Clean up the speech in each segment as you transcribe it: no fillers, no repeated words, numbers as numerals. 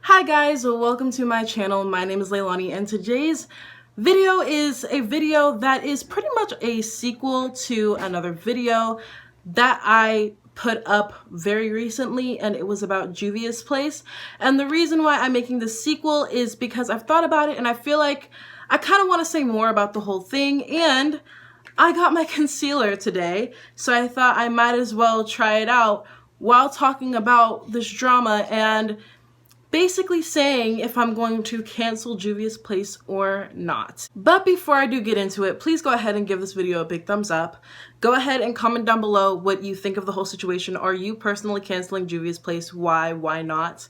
Hi guys, welcome to my channel. My name is Leilani and today's video is a video that is pretty much a sequel to another video that I put up very recently, and it was about Juvia's place. And the reason why I'm making this sequel is because I've thought about it and I feel like I kind of want to say more about the whole thing, and I got my concealer today, so I thought I might as well try it out while talking about this drama and basically saying if I'm going to cancel Juvia's place or not. But before I do get into it, please go ahead and give this video a big thumbs up. Go ahead and comment down below what you think of the whole situation. Are you personally canceling Juvia's place? Why not?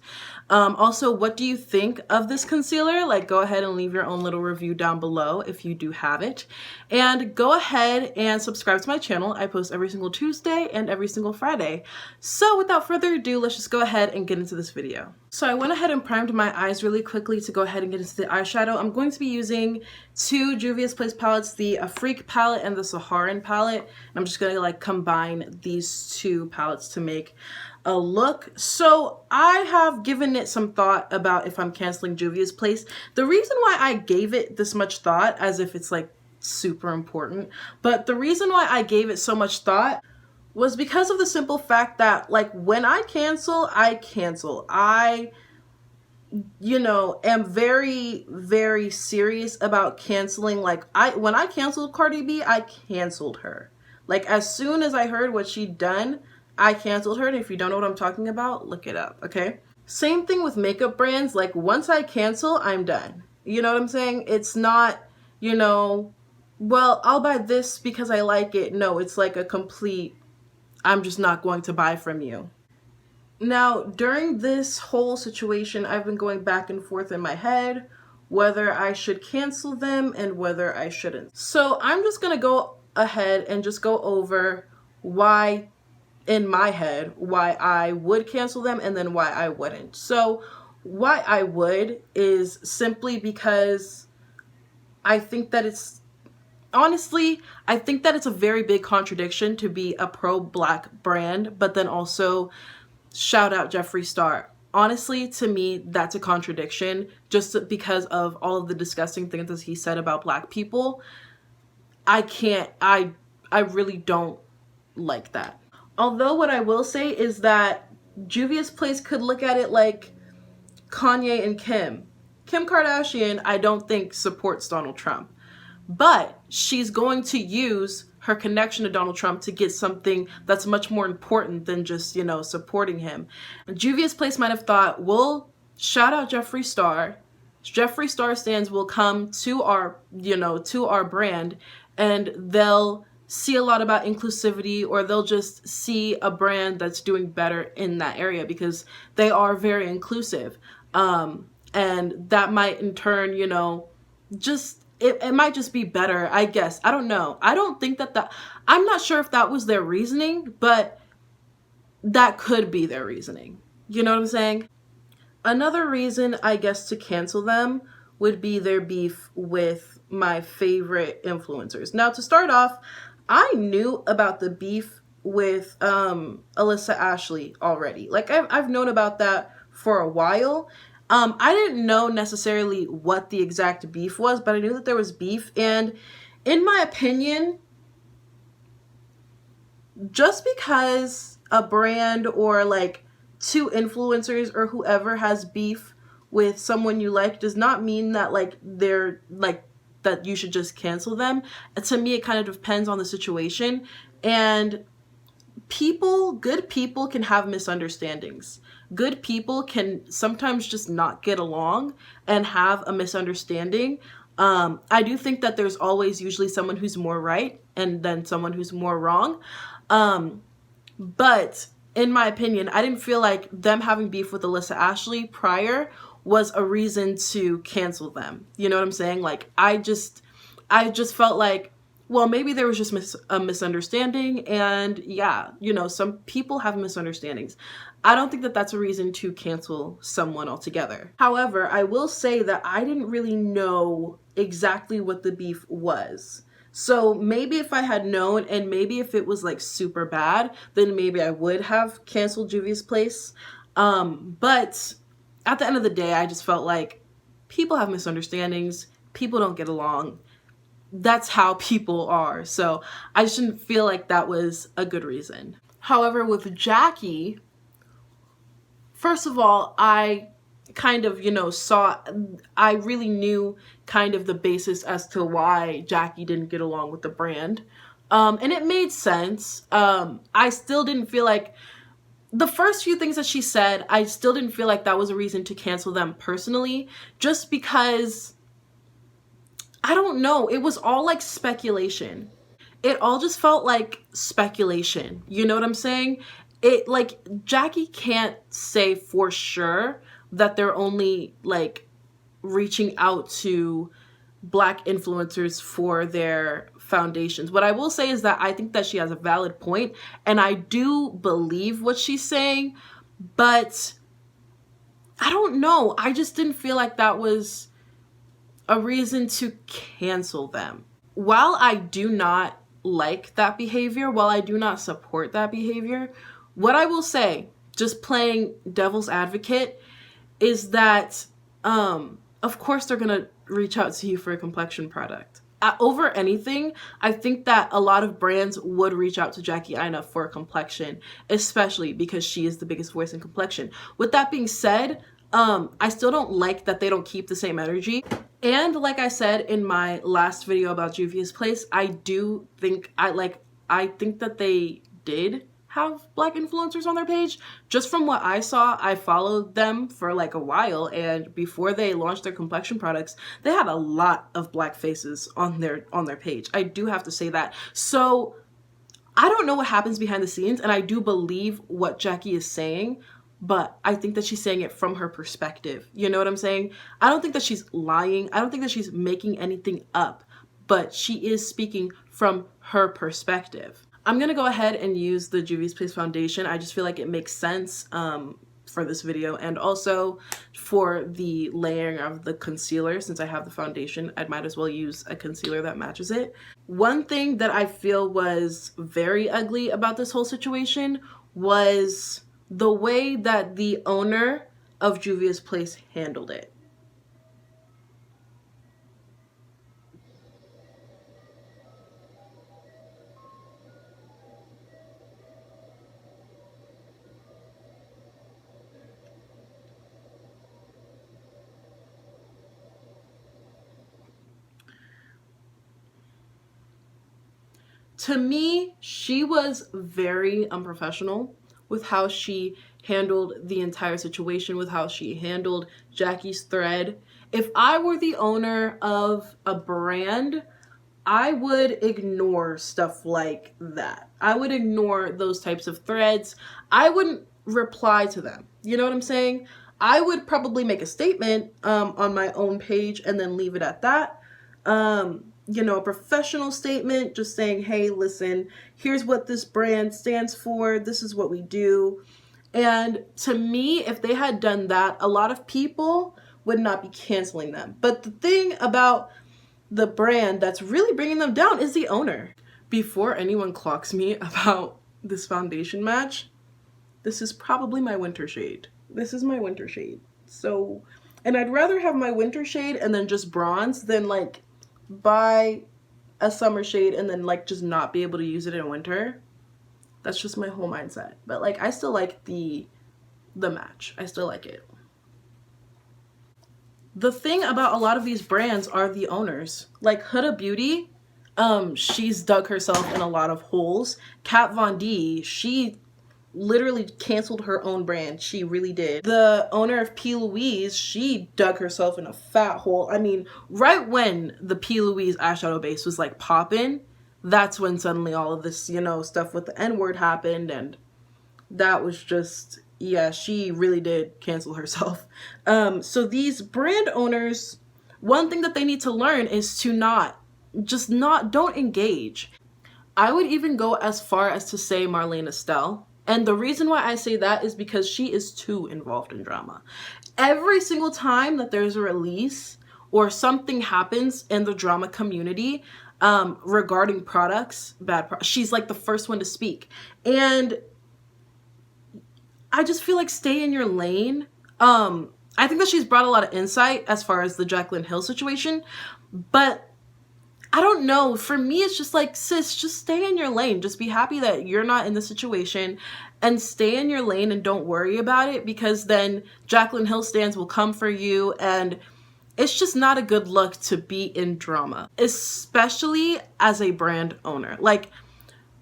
Also, what do you think of this concealer? Like, go ahead and leave your own little review down below if you do have it. And go ahead and subscribe to my channel. I post every single Tuesday and every single Friday. So without further ado, let's just go ahead and get into this video. So I went ahead and primed my eyes really quickly to go ahead and get into the eyeshadow. I'm going to be using two Juvia's Place palettes, the Afrique palette and the Saharan palette. And I'm just going to like combine these two palettes to make a look. So I have given it some thought about if I'm canceling Juvia's Place. The reason why I gave it this much thought, as if it's like super important, but the reason why I gave it so much thought was because of the simple fact that, like, when I cancel, I cancel. I, am very, very serious about canceling. Like, when I canceled Cardi B, I canceled her. Like, as soon as I heard what she'd done, I canceled her. And if you don't know what I'm talking about, look it up, okay? Same thing with makeup brands. Like, once I cancel, I'm done. You know what I'm saying? It's not, well, I'll buy this because I like it. No, it's like a complete, I'm just not going to buy from you. Now, during this whole situation, I've been going back and forth in my head whether I should cancel them and whether I shouldn't. So I'm just going to go ahead and just go over why, in my head, why I would cancel them and then why I wouldn't. So why I would is simply because I think that it's, honestly, I think that it's a very big contradiction to be a pro-Black brand, but then also shout out Jeffree Star. Honestly, to me, that's a contradiction just because of all of the disgusting things that he said about Black people. I really don't like that. Although what I will say is that Juvia's Place could look at it like Kanye and Kim. Kim Kardashian, I don't think supports Donald Trump. But she's going to use her connection to Donald Trump to get something that's much more important than just, supporting him. And Juvia's Place might have thought, well, shout out Jeffree Star. Jeffree Star stands will come to our, to our brand, and they'll see a lot about inclusivity, or they'll just see a brand that's doing better in that area because they are very inclusive. And that might in turn, just it might just be better, I guess. I don't know. I don't think I'm not sure if that was their reasoning, but that could be their reasoning. You know what I'm saying? Another reason, I guess, to cancel them would be their beef with my favorite influencers. Now, to start off, I knew about the beef with Alyssa Ashley already. Like, I've known about that for a while. I didn't know necessarily what the exact beef was, but I knew that there was beef. And in my opinion, just because a brand or like two influencers or whoever has beef with someone you like does not mean that like they're like that you should just cancel them. To me, it kind of depends on the situation. And good people can have misunderstandings. Good people can sometimes just not get along and have a misunderstanding. I do think that there's always usually someone who's more right and then someone who's more wrong. But in my opinion, I didn't feel like them having beef with Alyssa Ashley prior was a reason to cancel them. You know what I'm saying? Like, I just felt like, well, maybe there was just a misunderstanding, and yeah, some people have misunderstandings. I don't think that that's a reason to cancel someone altogether. However, I will say that I didn't really know exactly what the beef was. So maybe if I had known, and maybe if it was like super bad, then maybe I would have canceled Juvia's Place. But at the end of the day, I just felt like people have misunderstandings. People don't get along. That's how people are. So I shouldn't feel like that was a good reason. However, with Jackie, first of all, I kind of, I really knew kind of the basis as to why Jackie didn't get along with the brand. And it made sense. I still didn't feel like the first few things that she said, I still didn't feel like that was a reason to cancel them personally, just because, I don't know, it was all like speculation. It all just felt like speculation. You know what I'm saying? It like Jackie can't say for sure that they're only like reaching out to Black influencers for their foundations. What I will say is that I think that she has a valid point, and I do believe what she's saying, but I don't know. I just didn't feel like that was a reason to cancel them. While I do not like that behavior, while I do not support that behavior, what I will say, just playing devil's advocate, is that of course they're gonna reach out to you for a complexion product. Over anything, I think that a lot of brands would reach out to Jackie Aina for a complexion, especially because she is the biggest voice in complexion. With that being said, I still don't like that they don't keep the same energy. And like I said in my last video about Juvia's Place, I think that they did have Black influencers on their page. Just from what I saw, I followed them for like a while, and before they launched their complexion products, they had a lot of Black faces on their page. I do have to say that. So I don't know what happens behind the scenes, and I do believe what Jackie is saying, but I think that she's saying it from her perspective. You know what I'm saying? I don't think that she's lying. I don't think that she's making anything up, but she is speaking from her perspective. I'm going to go ahead and use the Juvia's Place foundation. I just feel like it makes sense for this video, and also for the layering of the concealer. Since I have the foundation, I might as well use a concealer that matches it. One thing that I feel was very ugly about this whole situation was the way that the owner of Juvia's Place handled it. To me, she was very unprofessional with how she handled the entire situation, with how she handled Jackie's thread. If I were the owner of a brand, I would ignore stuff like that. I would ignore those types of threads. I wouldn't reply to them. You know what I'm saying? I would probably make a statement on my own page and then leave it at that. A professional statement just saying, hey, listen, here's what this brand stands for. This is what we do. And to me, if they had done that, a lot of people would not be canceling them. But the thing about the brand that's really bringing them down is the owner. Before anyone clocks me about this foundation match, this is probably my winter shade. This is my winter shade. So, and I'd rather have my winter shade and then just bronze than like buy a summer shade and then like just not be able to use it in winter. That's just my whole mindset. But like I still like the match. I still like it. The thing about a lot of these brands are the owners. Like Huda Beauty, she's dug herself in a lot of holes. Kat Von D, she literally canceled her own brand. She really did. The owner of P. Louise, she dug herself in a fat hole. I mean, right when the P. Louise eyeshadow base was like popping, that's when suddenly all of this, stuff with the N-word happened, and that was just, yeah, she really did cancel herself. So these brand owners, one thing that they need to learn is to don't engage. I would even go as far as to say Marlene Estelle. And the reason why I say that is because she is too involved in drama. Every single time that there's a release or something happens in the drama community regarding products, she's like the first one to speak. And I just feel like stay in your lane. I think that she's brought a lot of insight as far as the Jaclyn Hill situation, but I don't know. For me, it's just like, sis, just stay in your lane. Just be happy that you're not in the situation and stay in your lane and don't worry about it, because then Jaclyn Hill stands will come for you, and it's just not a good look to be in drama, especially as a brand owner. Like,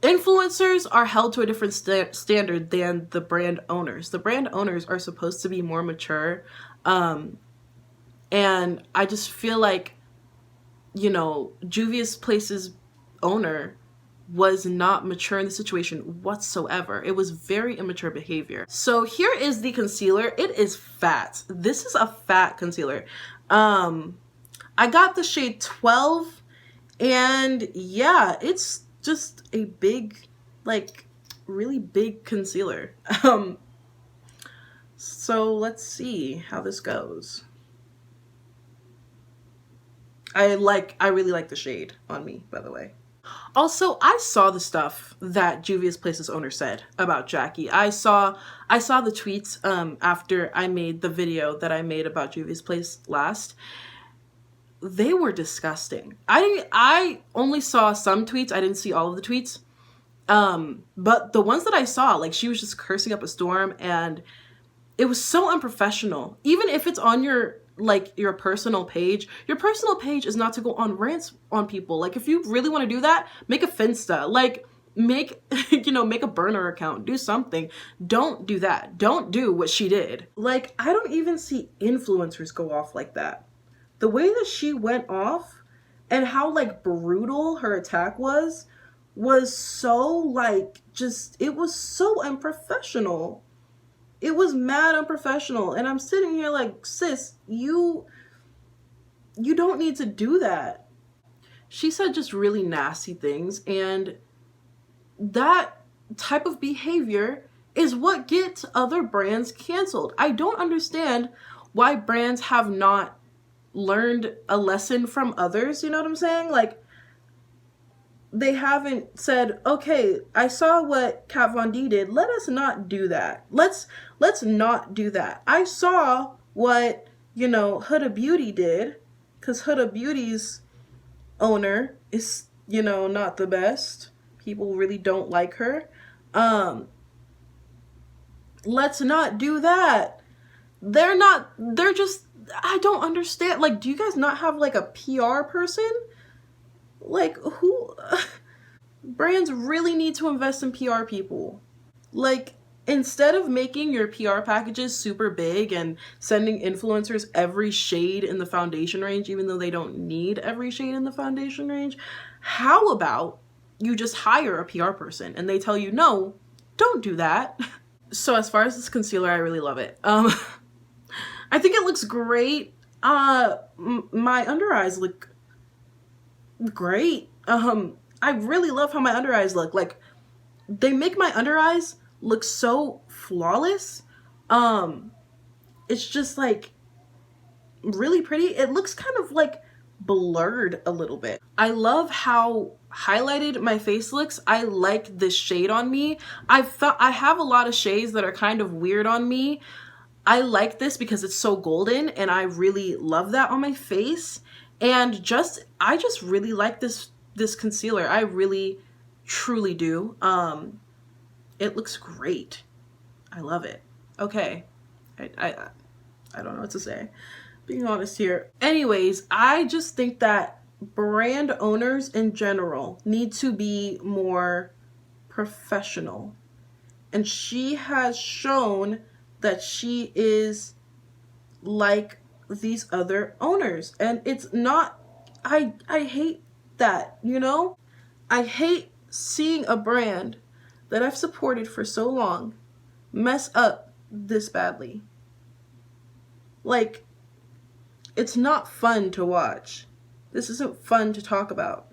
influencers are held to a different standard than the brand owners. The brand owners are supposed to be more mature. And I just feel like, you know, Juvia's Place's owner was not mature in the situation whatsoever. It was very immature behavior. So here is the concealer. It is fat. This is a fat concealer. I got the shade 12, and yeah, it's just a big, like, really big concealer. So let's see how this goes. I really like the shade on me, by the way. Also, I saw the stuff that Juvia's Place's owner said about Jackie. I saw the tweets after I made the video that I made about Juvia's Place last. They were disgusting. I only saw some tweets. I didn't see all of the tweets. But the ones that I saw, like, she was just cursing up a storm, and it was so unprofessional. Even if it's on your personal page is not to go on rants on people. Like, if you really want to do that, make a Finsta, like, make a burner account, do something. Don't do that. Don't do what she did. Like, I don't even see influencers go off like that. The way that she went off and how, like, brutal her attack was so, like, it was so unprofessional. It was mad unprofessional. And I'm sitting here like, sis, you don't need to do that. She said just really nasty things, and that type of behavior is what gets other brands canceled. I don't understand why brands have not learned a lesson from others, you know what I'm saying? Like, they haven't said, okay, I saw what Kat Von D did. Let us not do that. Let's not do that. I saw what, Huda Beauty did, because Huda Beauty's owner is, not the best. People really don't like her. Let's not do that. They're just, I don't understand. Like, do you guys not have, like, a PR person? Like, who? Brands really need to invest in PR people. Like, instead of making your PR packages super big and sending influencers every shade in the foundation range, even though they don't need every shade in the foundation range, how about you just hire a PR person and they tell you, no, don't do that. So as far as this concealer, I really love it. I think it looks great. My under eyes look great. I really love how my under eyes look. Like, they make my under eyes look so flawless. It's just, like, really pretty. It looks kind of, like, blurred a little bit. I love how highlighted my face looks. I like this shade on me. I have a lot of shades that are kind of weird on me. I like this because it's so golden, and I really love that on my face. And I just really like this concealer. I really, truly do. It looks great. I love it. Okay. I don't know what to say. Being honest here. Anyways, I just think that brand owners in general need to be more professional. And she has shown that she is like these other owners, and it's not, I hate that, I hate seeing a brand that I've supported for so long mess up this badly. Like, it's not fun to watch. This isn't fun to talk about.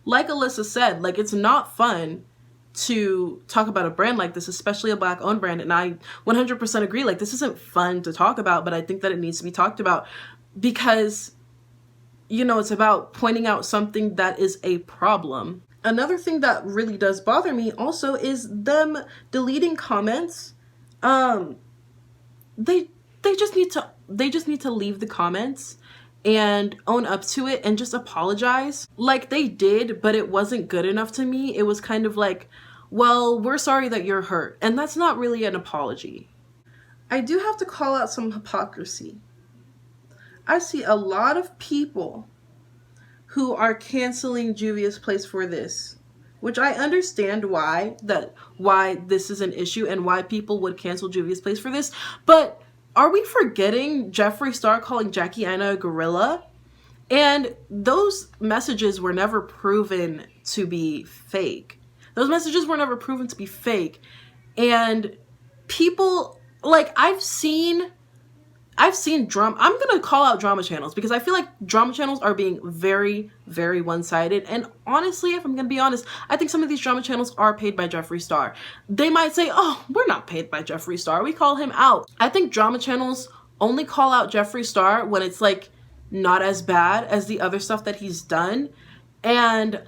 Like Alyssa said, like, it's not fun to talk about a brand like this, especially a Black owned brand. And I 100% agree. Like, this isn't fun to talk about, but I think that it needs to be talked about because, it's about pointing out something that is a problem. Another thing that really does bother me also is them deleting comments. they just need to leave the comments and own up to it and just apologize. Like they did, but it wasn't good enough to me. It was kind of like, well, we're sorry that you're hurt. And that's not really an apology. I do have to call out some hypocrisy. I see a lot of people who are canceling Juvia's place for this, which I understand why this is an issue and why people would cancel Juvia's place for this. But are we forgetting Jeffree Star calling Jackie Aina a gorilla? And those messages were never proven to be fake. Those messages were never proven to be fake. And people, like, I've seen drama. I'm going to call out drama channels because I feel like drama channels are being very, very one-sided. And honestly, if I'm going to be honest, I think some of these drama channels are paid by Jeffree Star. They might say, oh, we're not paid by Jeffree Star. We call him out. I think drama channels only call out Jeffree Star when it's like not as bad as the other stuff that he's done. And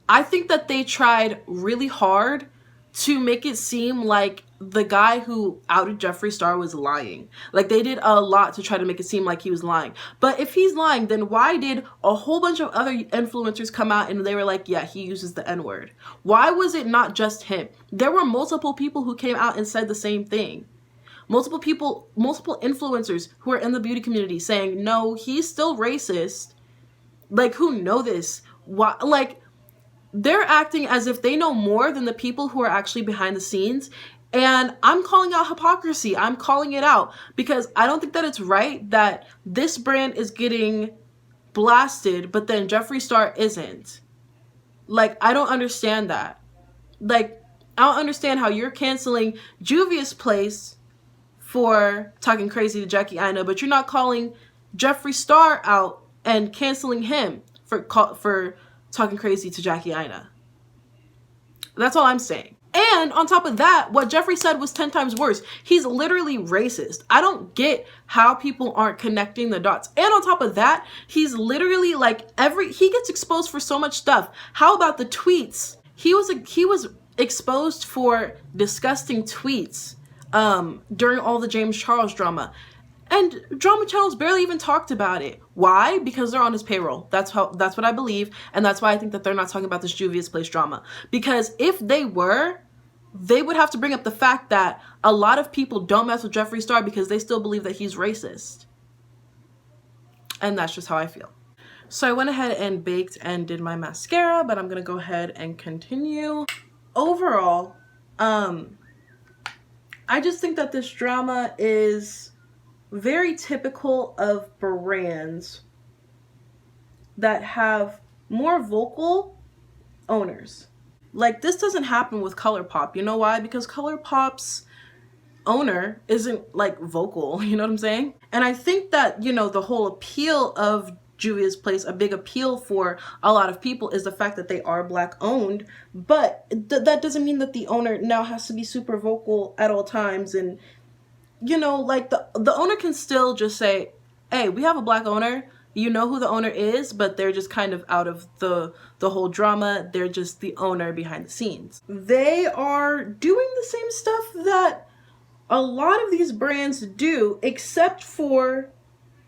I think that they tried really hard to make it seem like the guy who outed Jeffree Star was lying. Like they did a lot to try to make it seem like he was lying. But if he's lying, then why did a whole bunch of other influencers come out and they were like, yeah, he uses the N-word? Why was it not just him? There were multiple people who came out and said the same thing. Multiple people, multiple influencers who are in the beauty community saying, no, he's still racist. Like, who know this? Why? Like, they're acting as if they know more than the people who are actually behind the scenes. And I'm calling out hypocrisy. I'm calling it out because I don't think that it's right that this brand is getting blasted, but then Jeffree Star isn't. Like, I don't understand that. Like, I don't understand how you're canceling Juvia's place for talking crazy to Jackie Aina, but you're not calling Jeffree Star out and canceling him for talking crazy to Jackie Aina. That's all I'm saying. And on top of that, what Jeffree said was 10 times worse. He's literally racist. I don't get how people aren't connecting the dots. And on top of that, he's literally like he gets exposed for so much stuff. How about the tweets? He was exposed for disgusting tweets during all the James Charles drama. And drama channels barely even talked about it. Why? Because they're on his payroll. That's what I believe. And that's why I think that they're not talking about this Juvia's Place drama. Because if they were, they would have to bring up the fact that a lot of people don't mess with Jeffree Star because they still believe that he's racist. And that's just how I feel. So I went ahead and baked and did my mascara, but I'm going to go ahead and continue. Overall, I just think that this drama is very typical of brands that have more vocal owners. Like, this doesn't happen with ColourPop. You know why? Because ColourPop's owner isn't like vocal, you know what I'm saying? And I think that, you know, the whole appeal of Juvia's Place, a big appeal for a lot of people is the fact that they are Black owned, but that doesn't mean that the owner now has to be super vocal at all times. And you know, like the owner can still just say, hey, we have a Black owner. You know who the owner is, but they're just kind of out of the whole drama. They're just the owner behind the scenes. They are doing the same stuff that a lot of these brands do, except for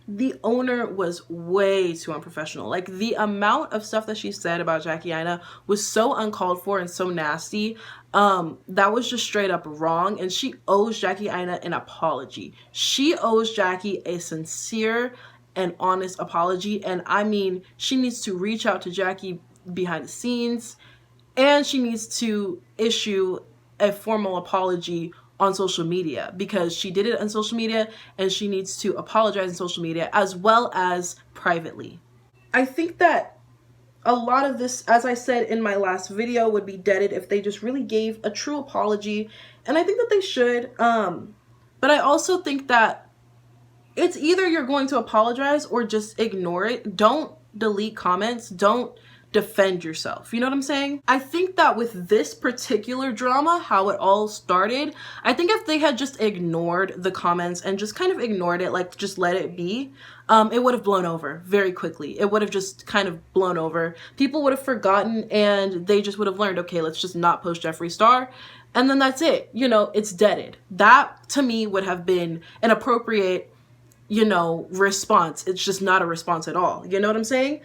the owner was way too unprofessional. Like, the amount of stuff that she said about Jackie Aina was so uncalled for and so nasty. That was just straight up wrong. And she owes Jackie Aina an apology. She owes Jackie a sincere and honest apology. And I mean, she needs to reach out to Jackie behind the scenes, and she needs to issue a formal apology on social media, because she did it on social media and she needs to apologize on social media as well as privately. I think that a lot of this, as I said in my last video, would be deaded if they just really gave a true apology, and I think that they should. But I also think that it's either you're going to apologize or just ignore it. Don't delete comments. Don't defend yourself. You know what I'm saying? I think that with this particular drama, how it all started, I think if they had just ignored the comments and just kind of ignored it, like just let it be, it would have blown over very quickly. It would have just kind of blown over. People would have forgotten and they just would have learned, okay, let's just not post Jeffree Star and then that's it. You know, it's deaded. That to me would have been an appropriate, you know, response. It's just not a response at all. You know what I'm saying?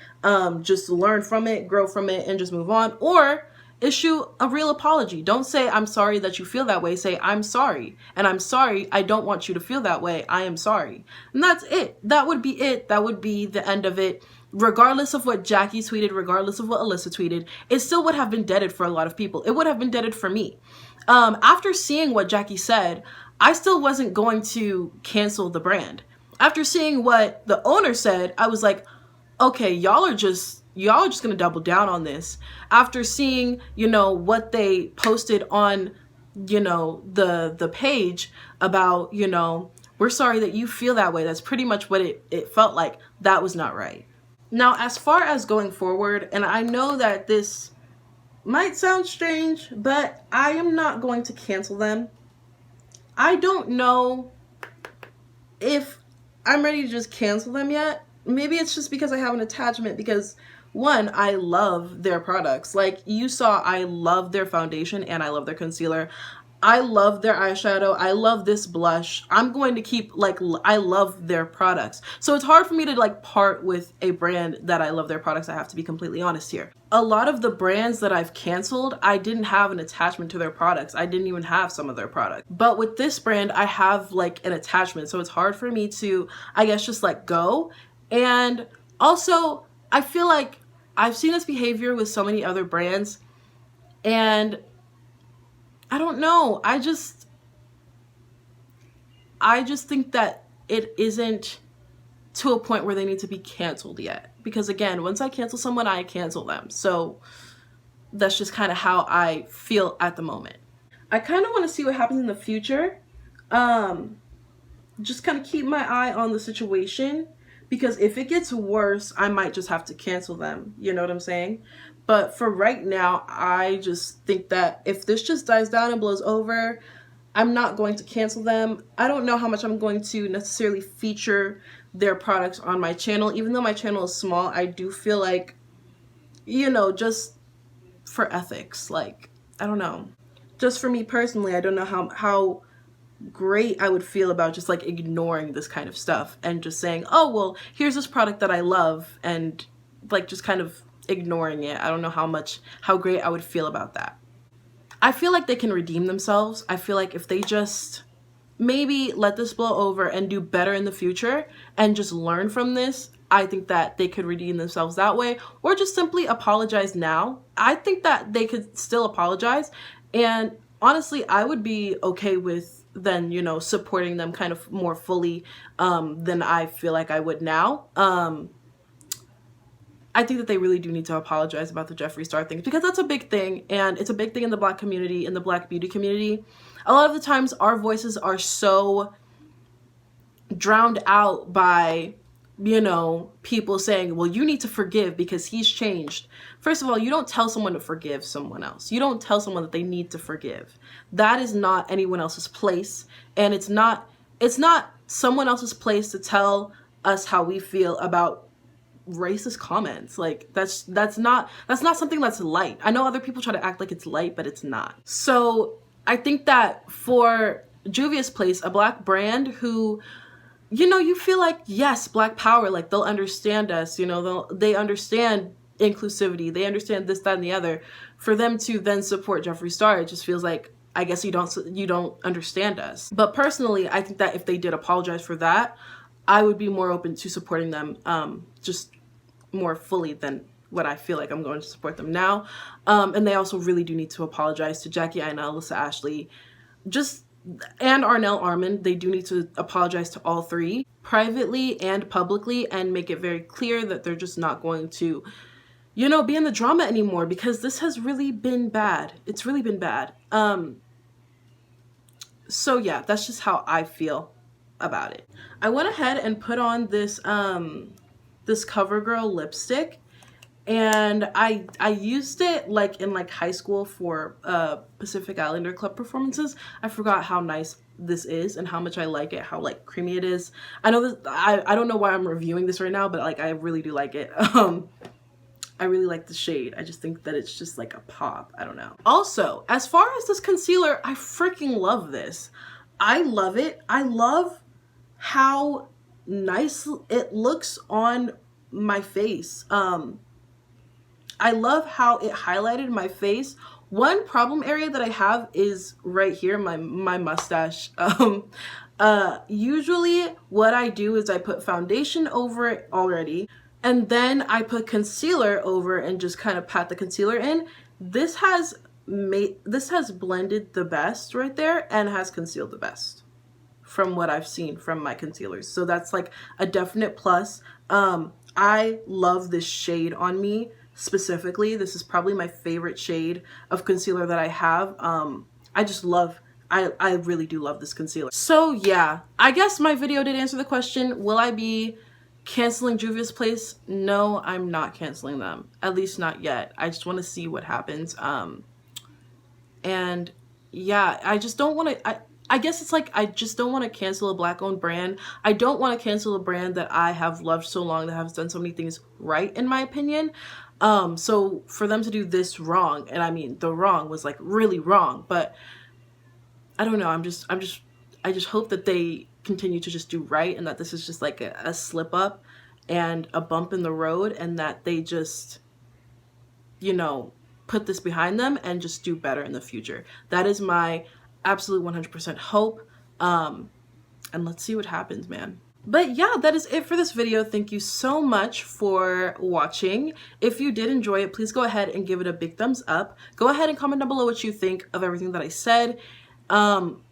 Just learn from it, grow from it, and just move on. Or issue a real apology. Don't say, I'm sorry that you feel that way. Say, I'm sorry. And I'm sorry. I don't want you to feel that way. I am sorry. And that's it. That would be it. That would be the end of it. Regardless of what Jackie tweeted, regardless of what Alyssa tweeted, it still would have been deaded for a lot of people. It would have been deaded for me. After seeing what Jackie said, I still wasn't going to cancel the brand. After seeing what the owner said, I was like, okay, y'all are just gonna double down on this. After seeing, you know, what they posted on, you know, the page about, you know, we're sorry that you feel that way. That's pretty much what it felt like. That was not right. Now, as far as going forward, and I know that this might sound strange, but I am not going to cancel them. I don't know if I'm ready to just cancel them yet. Maybe it's just because I have an attachment, because one, I love their products. Like you saw, I love their foundation and I love their concealer. I love their eyeshadow. I love this blush. I'm going to keep, like, I love their products. So it's hard for me to like part with a brand that I love their products. I have to be completely honest here. A lot of the brands that I've canceled, I didn't have an attachment to their products. I didn't even have some of their products. But with this brand, I have like an attachment. So it's hard for me to, I guess, just let go. And also, I feel like I've seen this behavior with so many other brands, and I don't know. I just think that it isn't to a point where they need to be canceled yet. Because again, once I cancel someone, I cancel them. So that's just kind of how I feel at the moment. I kind of want to see what happens in the future. Just kind of keep my eye on the situation, because if it gets worse, I might just have to cancel them. You know what I'm saying? But for right now, I just think that if this just dies down and blows over, I'm not going to cancel them. I don't know how much I'm going to necessarily feature their products on my channel. Even though my channel is small, I do feel like, you know, just for ethics, like, I don't know. Just for me personally, I don't know how great I would feel about just like ignoring this kind of stuff and just saying, oh, well, here's this product that I love, and like just kind of ignoring it. I don't know how great I would feel about that. I feel like they can redeem themselves. I feel like if they just maybe let this blow over and do better in the future and just learn from this, I think that they could redeem themselves that way, or just simply apologize now. I think that they could still apologize, and honestly, I would be okay with then, you know, supporting them kind of more fully than I feel like I would now. I think that they really do need to apologize about the Jeffree Star thing, because that's a big thing, and it's a big thing in the Black community, in the Black beauty community. A lot of the times our voices are so drowned out by, you know, people saying, well, you need to forgive because he's changed. First of all, you don't tell someone to forgive someone else. You don't tell someone that they need to forgive. That is not anyone else's place, and it's not someone else's place to tell us how we feel about racist comments. Like that's not something that's light. I know other people try to act like it's light, but it's not. So I think that for Juvia's place, a Black brand who, you know, you feel like, yes, Black power, like they'll understand us, you know, they understand inclusivity, they understand this, that, and the other. For them to then support Jeffree Star, it just feels like, I guess you don't understand us. But personally, I think that if they did apologize for that, I would be more open to supporting them just more fully than what I feel like I'm going to support them now. And they also really do need to apologize to Jackie Aina, Alyssa Ashley, and Arnell Armand. They do need to apologize to all three, privately and publicly, and make it very clear that they're just not going to, you know, be in the drama anymore, because this has really been bad. It's really been bad. So yeah, that's just how I feel about it. I went ahead and put on this this CoverGirl lipstick, and I used it like in like high school for Pacific Islander Club performances. I forgot how nice this is and how much I like it, how like creamy it is. I know this, I don't know why I'm reviewing this right now, but like I really do like it. I really like the shade. I just think that it's just like a pop. I don't know. Also, as far as this concealer, I freaking love this. I love it. I love how nice it looks on my face. I love how it highlighted my face. One problem area that I have is right here, my mustache. Usually what I do is I put foundation over it already, and then I put concealer over and just kind of pat the concealer in. This has blended the best right there and has concealed the best from what I've seen from my concealers. So that's like a definite plus. I love this shade on me specifically. This is probably my favorite shade of concealer that I have. I really do love this concealer. So yeah, I guess my video did answer the question, will I be canceling Juvia's Place? No, I'm not canceling them. At least not yet. I just want to see what happens. And yeah, I just don't want to, I guess it's like, I just don't want to cancel a Black owned brand. I don't want to cancel a brand that I have loved so long, that has done so many things right, in my opinion. So for them to do this wrong, and I mean, the wrong was like really wrong, but I don't know. I just hope that they continue to just do right, and that this is just like a slip up and a bump in the road, and that they just, you know, put this behind them and just do better in the future. That is my absolute 100% hope. And let's see what happens, man. But yeah, that is it for this video. Thank you so much for watching. If you did enjoy it, please go ahead and give it a big thumbs up. Go ahead and comment down below what you think of everything that I said.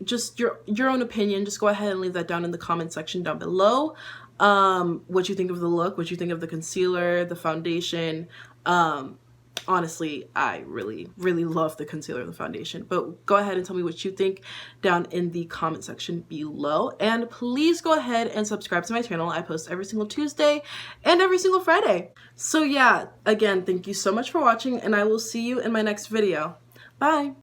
Just your own opinion. Just go ahead and leave that down in the comment section down below. What you think of the look, what you think of the concealer, the foundation. Honestly, I really love the concealer and the foundation, but go ahead and tell me what you think down in the comment section below. And please go ahead and subscribe to my channel. I post every single Tuesday and every single Friday. So yeah, again, thank you so much for watching, and I will see you in my next video. Bye.